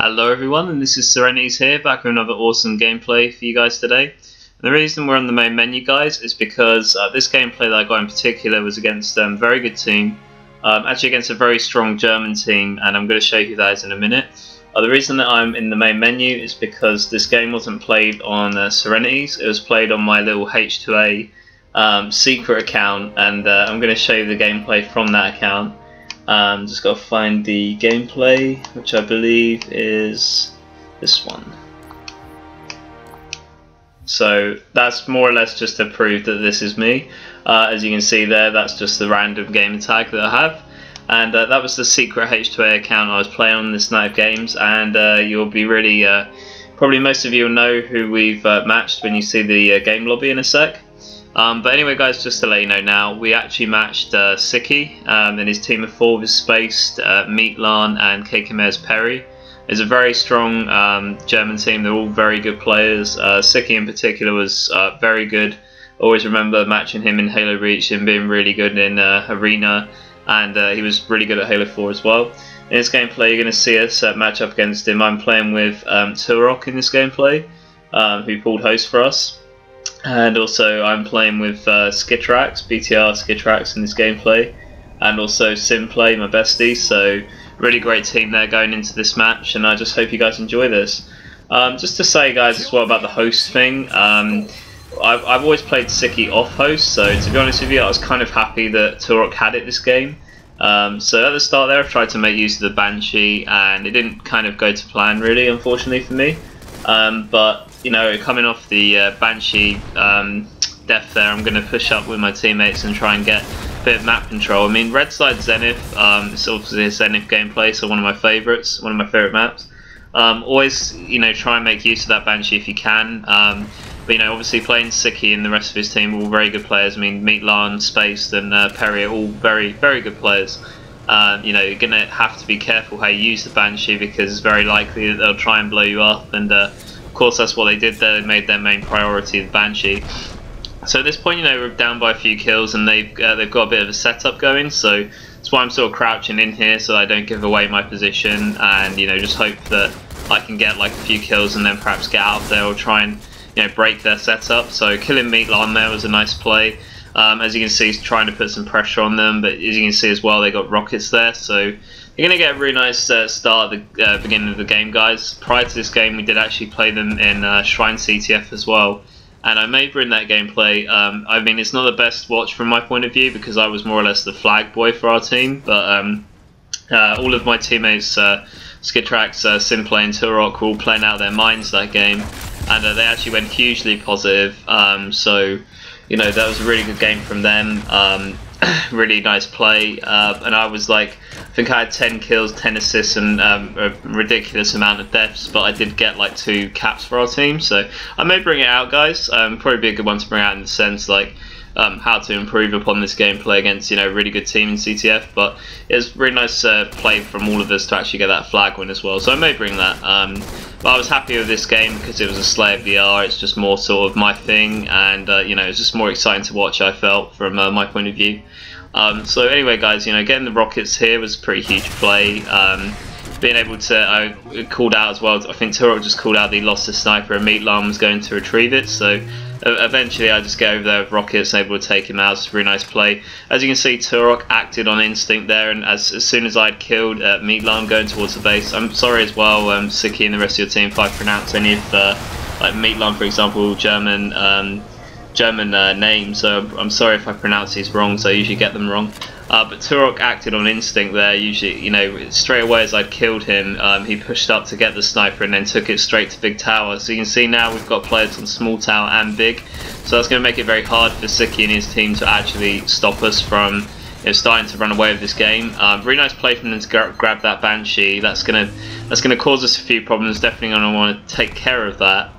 Hello everyone, and this is sSicky here, back with another awesome gameplay for you guys today. And the reason we're on the main menu, guys, is because this gameplay that I got in particular was against a very good team, actually against a very strong German team, and I'm going to show you who that is in a minute. The reason that I'm in the main menu is because this game wasn't played on sSicky, it was played on my little H2A secret account, and I'm going to show you the gameplay from that account. Just got to find the gameplay, which I believe is this one. So that's more or less just to prove that this is me. As you can see there, that's just the random gamer tag that I have. And that was the secret H2A account I was playing on this night of games, and you'll be really, probably most of you will know who we've matched when you see the game lobby in a sec. But anyway, guys, just to let you know now, we actually matched sSicky and his team of 4 with sSpaced, Meentlaan and KMKZ Perry. It's a very strong German team. They're all very good players. sSicky in particular was very good. Always remember matching him in Halo Reach and being really good in Arena, and he was really good at Halo 4 as well. In this gameplay, you're going to see us match up against him. I'm playing with TuRoK in this gameplay, who pulled host for us. And also I'm playing with sKytRaX, BTR sKytRaX in this gameplay, and also Simplay, my bestie. So really great team there going into this match, and I just hope you guys enjoy this. Just to say, guys, as well about the host thing, I've always played sSicky off host, so to be honest with you, I was kind of happy that TuRoK had it this game. So at the start there, I tried to make use of the Banshee, and it didn't kind of go to plan really, unfortunately for me. But you know, coming off the Banshee death there, I'm going to push up with my teammates and try and get a bit of map control. I mean, Red Side Zenith, it's obviously a Zenith gameplay, so one of my favourites, one of my favourite maps. Always, you know, try and make use of that Banshee if you can. But you know, obviously playing sSicky and the rest of his team are all very good players. I mean, Meentlaan, sSpaced and Perry are all very, very good players. You know, you're going to have to be careful how you use the Banshee, because it's very likely that they'll try and blow you up, and of course that's what they did there. They made their main priority the Banshee. So at this point, you know, we're down by a few kills, and they've got a bit of a setup going, so that's why I'm sort of crouching in here so I don't give away my position, and you know, just hope that I can get like a few kills and then perhaps get out there or try and, you know, break their setup. So killing Meentlaan there was a nice play. As you can see, he's trying to put some pressure on them, but as you can see as well, they got rockets there, so you're going to get a really nice start at the beginning of the game, guys. Prior to this game, we did actually play them in Shrine CTF as well, and I may bring that gameplay. I mean, it's not the best watch from my point of view, because I was more or less the flag boy for our team, but all of my teammates, sKytRaX, Simplay and TuRoK, were all playing out their minds that game, and they actually went hugely positive, so you know, that was a really good game from them. Really nice play, and I was like, I think I had 10 kills, 10 assists, and a ridiculous amount of deaths, but I did get like 2 caps for our team, so I may bring it out, guys. Probably be a good one to bring out in the sense like how to improve upon this gameplay against, you know, a really good team in CTF. But it was really nice play from all of us to actually get that flag win as well, so I may bring that. But I was happy with this game because it was a Slayer VR. It's just more sort of my thing, and you know, it's just more exciting to watch, I felt, from my point of view. So anyway, guys, you know, getting the rockets here was a pretty huge play. Being able to, I called out as well, I think TuRoK just called out that he lost his sniper and Meentlaan was going to retrieve it, so eventually I just get over there with rockets, able to take him out. It's a really nice play. As you can see, TuRoK acted on instinct there, and as soon as I'd killed Meentlaan going towards the base, I'm sorry as well, sSicky and the rest of your team, if I pronounce any of like Meentlaan, for example, German name, so I'm sorry if I pronounce these wrong, so I usually get them wrong. But TuRoK acted on instinct there. Usually, you know, straight away as I'd killed him, he pushed up to get the sniper and then took it straight to big tower. So you can see now we've got players on small tower and big, so that's going to make it very hard for sSicky and his team to actually stop us from, you know, starting to run away with this game. Really nice play from them to grab that Banshee. That's gonna cause us a few problems. Definitely going to want to take care of that.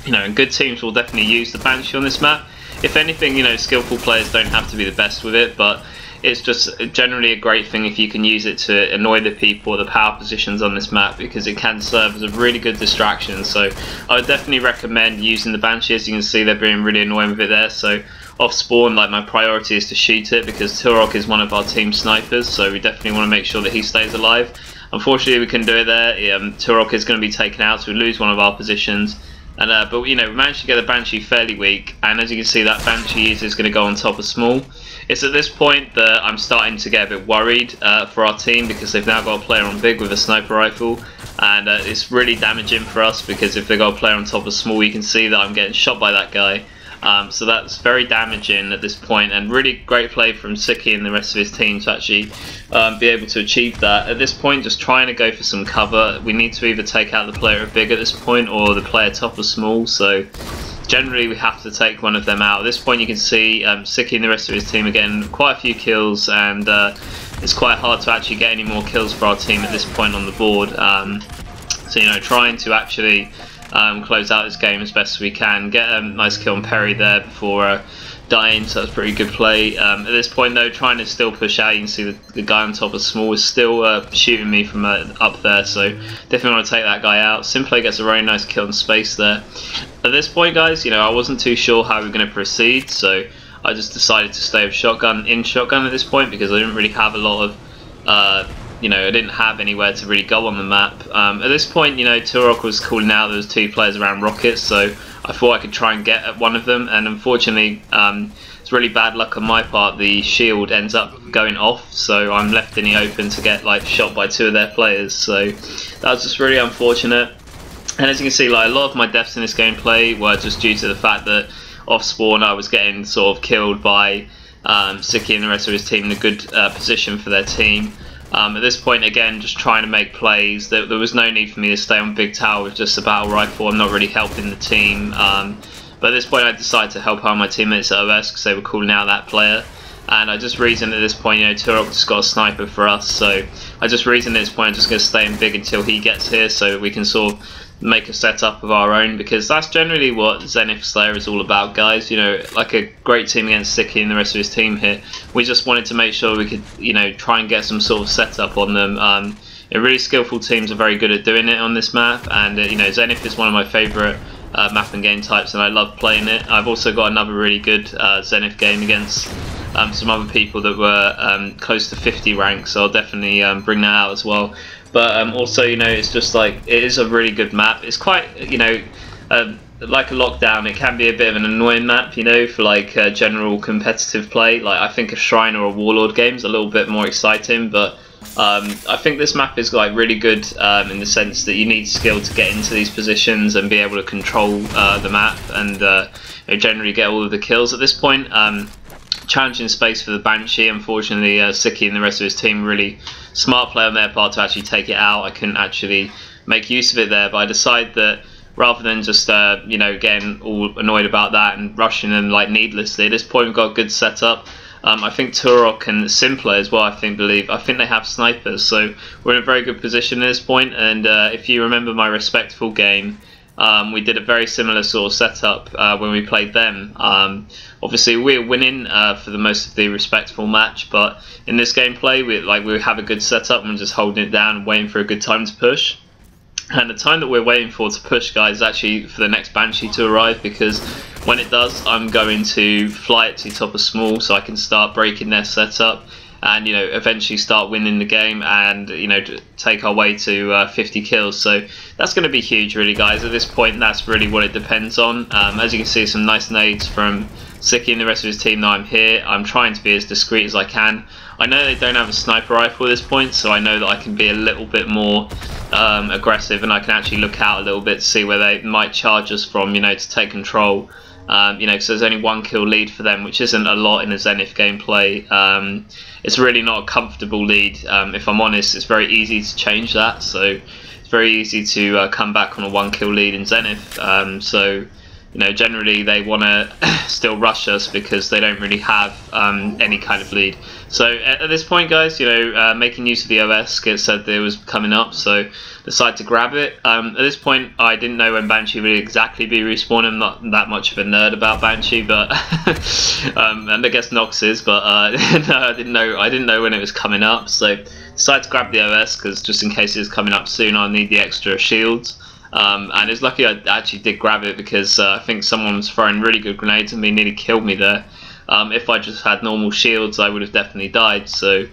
You know, and good teams will definitely use the Banshee on this map. If anything, you know, skillful players don't have to be the best with it, but it's just generally a great thing if you can use it to annoy the people or the power positions on this map, because it can serve as a really good distraction. So I would definitely recommend using the Banshee. As you can see, they're being really annoying with it there. So off spawn, like, my priority is to shoot it, because TuRoK is one of our team snipers, so we definitely want to make sure that he stays alive. unfortunately we couldn't do it there. TuRoK is going to be taken out, so we lose one of our positions. And but you know, we managed to get the Banshee fairly weak, and as you can see, that Banshee is going to go on top of small. It's at this point that I'm starting to get a bit worried for our team, because they've now got a player on big with a sniper rifle, and it's really damaging for us, because if they've got a player on top of small, you can see that I'm getting shot by that guy. So that's very damaging at this point, and really great play from sSicky and the rest of his team to actually be able to achieve that. At this point, just trying to go for some cover. We need to either take out the player big at this point or the player top of small, so generally we have to take one of them out. At this point you can see sSicky and the rest of his team are getting quite a few kills, and it's quite hard to actually get any more kills for our team at this point on the board. So you know, trying to actually close out this game as best as we can. Get a nice kill on Perry there before dying, so that's pretty good play. At this point though, trying to still push out. You can see the guy on top of small is still shooting me from up there, so definitely want to take that guy out. sSpaced gets a very nice kill in space there. At this point guys, you know, I wasn't too sure how we were going to proceed, so I just decided to stay with shotgun at this point, because I didn't really have a lot of you know, I didn't have anywhere to really go on the map. At this point, you know, TuRoK was calling out there was 2 players around rockets, so I thought I could try and get at one of them, and unfortunately, it's really bad luck on my part. The shield ends up going off, so I'm left in the open to get like shot by 2 of their players. So that was just really unfortunate. And as you can see, like, a lot of my deaths in this gameplay were just due to the fact that off spawn I was getting sort of killed by sSicky and the rest of his team in a good position for their team. At this point, again, just trying to make plays. There was no need for me to stay on big tower with just a battle rifle. I'm not really helping the team. But at this point, I decided to help out my teammates at OS because they were calling out that player. And I just reasoned at this point, you know, TuRoK just got a sniper for us. So I just reasoned at this point, I'm just going to stay in big until he gets here, so that we can sort of make a setup of our own, because that's generally what Zenith Slayer is all about, guys. You know, like a great team against sSicky and the rest of his team here. We just wanted to make sure we could, you know, try and get some sort of setup on them. Really skillful teams are very good at doing it on this map, and you know, Zenith is one of my favourite map and game types, and I love playing it. I've also got another really good Zenith game against some other people that were close to 50 ranks, so I'll definitely bring that out as well. But also, you know, it's just like, it is a really good map. It's quite, you know, like a lockdown, it can be a bit of an annoying map, you know, for like general competitive play. Like, I think a Shrine or a Warlord game is a little bit more exciting, but I think this map is like really good in the sense that you need skill to get into these positions and be able to control the map and you know, generally get all of the kills at this point. Challenging space for the Banshee. Unfortunately, sSicky and the rest of his team, really smart play on their part to actually take it out. I couldn't actually make use of it there, but I decided that rather than just you know, getting all annoyed about that and rushing them like needlessly, at this point we've got a good setup. I think TuRoK and Simpler as well, I think they have snipers, so we're in a very good position at this point. And if you remember my Respectful game, we did a very similar sort of setup when we played them. Obviously we're winning for the most of the Respectful match, but in this gameplay we have a good setup and we're just holding it down and waiting for a good time to push. And the time that we're waiting for to push, guys, is actually for the next Banshee to arrive, because when it does, I'm going to fly it to the top of small so I can start breaking their setup and, you know, eventually start winning the game and, you know, take our way to 50 kills. So that's going to be huge, really, guys. At this point, that's really what it depends on. As you can see, some nice nades from sSicky and the rest of his team. Now I'm here, I'm trying to be as discreet as I can. I know they don't have a sniper rifle at this point, so I know that I can be a little bit more aggressive, and I can actually look out a little bit to see where they might charge us from, you know, to take control. You know, because there's only 1 kill lead for them, which isn't a lot in a Zenith gameplay. It's really not a comfortable lead. If I'm honest, it's very easy to change that, so it's very easy to come back on a 1 kill lead in Zenith. So, you know, generally they want to still rush us because they don't really have any kind of lead. So at this point, guys, you know, making use of the OS, it said that it was coming up, so decided to grab it. At this point, I didn't know when Banshee would exactly be respawned. I'm not that much of a nerd about Banshee, but and I guess Nox is, but no, I didn't know when it was coming up. So decided to grab the OS because just in case it was coming up soon, I'll need the extra shields. And it's lucky I actually did grab it, because I think someone was throwing really good grenades at me, nearly killed me there. If I just had normal shields, I would have definitely died. So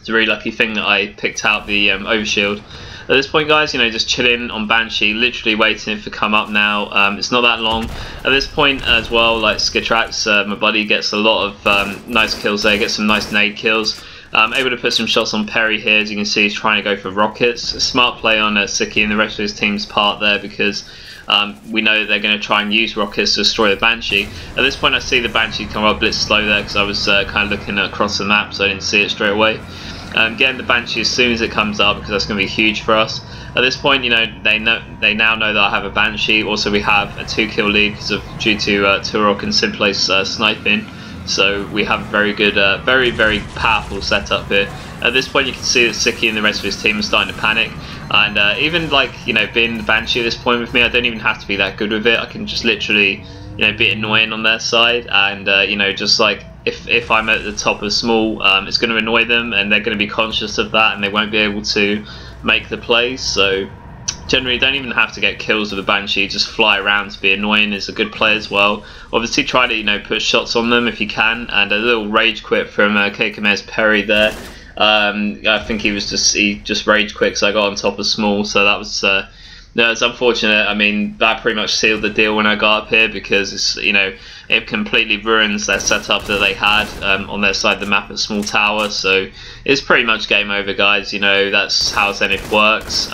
It's a really lucky thing that I picked out the overshield. At this point, guys, you know, just chilling on Banshee, literally waiting for it to come up now. It's not that long. At this point as well, like sKytRaX, my buddy gets a lot of nice kills there, gets some nice nade kills. Able to put some shots on Perry here, as you can see, he's trying to go for rockets. A smart play on sSicky and the rest of his team's part there, because we know that they're going to try and use rockets to destroy the Banshee. At this point I see the Banshee come up a bit slow there, because I was kind of looking across the map, so I didn't see it straight away. Getting the Banshee as soon as it comes up, because that's going to be huge for us. At this point, you know, they now know that I have a Banshee. Also, we have a 2-kill lead due to TuRoK and sSpaced sniping. So we have a very good, very powerful setup here. At this point, you can see that sSicky and the rest of his team are starting to panic. And even like, you know, being the Banshee at this point with me, I don't even have to be that good with it. I can just literally, you know, be annoying on their side, and you know, just like if I'm at the top of small, it's going to annoy them, and they're going to be conscious of that, and they won't be able to make the plays. So generally, don't even have to get kills with the Banshee, just fly around to be annoying is a good play as well. Obviously, try to, you know, put shots on them if you can, and a little rage quit from KMKZ Perry there. I think he just rage quit because I got on top of small, so that was no, it's unfortunate. I mean, that pretty much sealed the deal when I got up here, because it's, you know, it completely ruins their setup that they had on their side of the map at small tower. So it's pretty much game over, guys. You know, that's how Zenith works.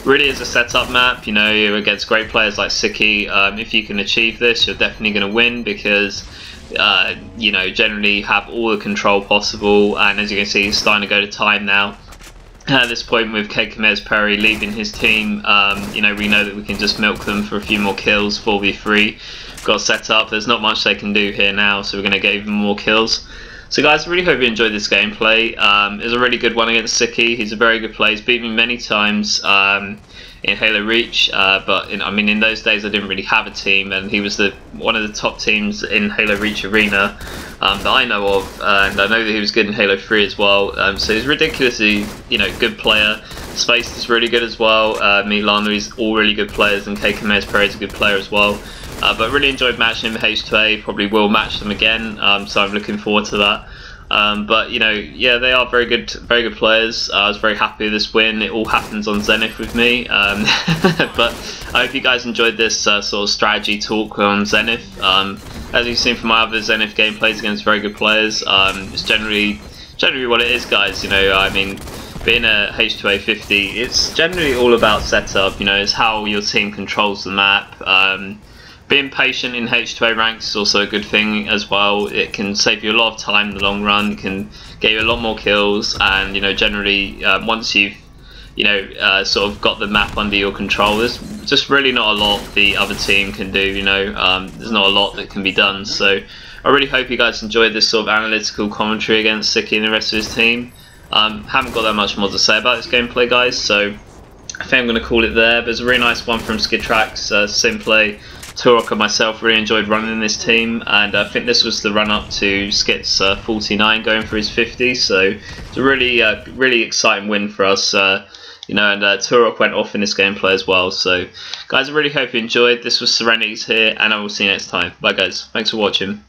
Really is a setup map, you know, against great players like sSicky. If you can achieve this, you're definitely going to win, because you know, generally have all the control possible. And as you can see, he's starting to go to time now. At this point, with KMKZ Perry leaving his team, you know, we know that we can just milk them for a few more kills. 4v3 got set up. There's not much they can do here now, so we're going to give them more kills. So guys, I really hope you enjoyed this gameplay. It was a really good one against sSicky. He's a very good player. He's beat me many times in Halo Reach, but I mean, in those days I didn't really have a team, and he was one of the top teams in Halo Reach Arena that I know of, and I know that he was good in Halo 3 as well. So he's ridiculously, you know, good player. sSpaced is really good as well. Meentlaan, he's all really good players, and KMKZ Perry is a good player as well. But really enjoyed matching him with H2A. Probably will match them again, so I'm looking forward to that. But you know, yeah, they are very good players. I was very happy with this win. It all happens on Zenith with me. But I hope you guys enjoyed this sort of strategy talk on Zenith. As you've seen from my other Zenith gameplays against very good players, it's generally what it is, guys. You know, I mean, being a H2A 50, it's generally all about setup. You know, it's how your team controls the map. Being patient in H2A Ranked is also a good thing as well. It can save you a lot of time in the long run. It can get you a lot more kills, and you know, generally once you've, you know, sort of got the map under your control, there's just really not a lot the other team can do. You know, there's not a lot that can be done. So I really hope you guys enjoyed this sort of analytical commentary against sSicky and the rest of his team. Haven't got that much more to say about this gameplay, guys, so I think I'm going to call it there. But it's a really nice one from sKytRaX, Simplay. TuRoK and myself really enjoyed running this team, and I think this was the run up to Skit's 49 going for his 50, so it's a really exciting win for us, you know, and TuRoK went off in this gameplay as well. So guys, I really hope you enjoyed. This was sSirenity here, and I will see you next time. Bye guys, thanks for watching.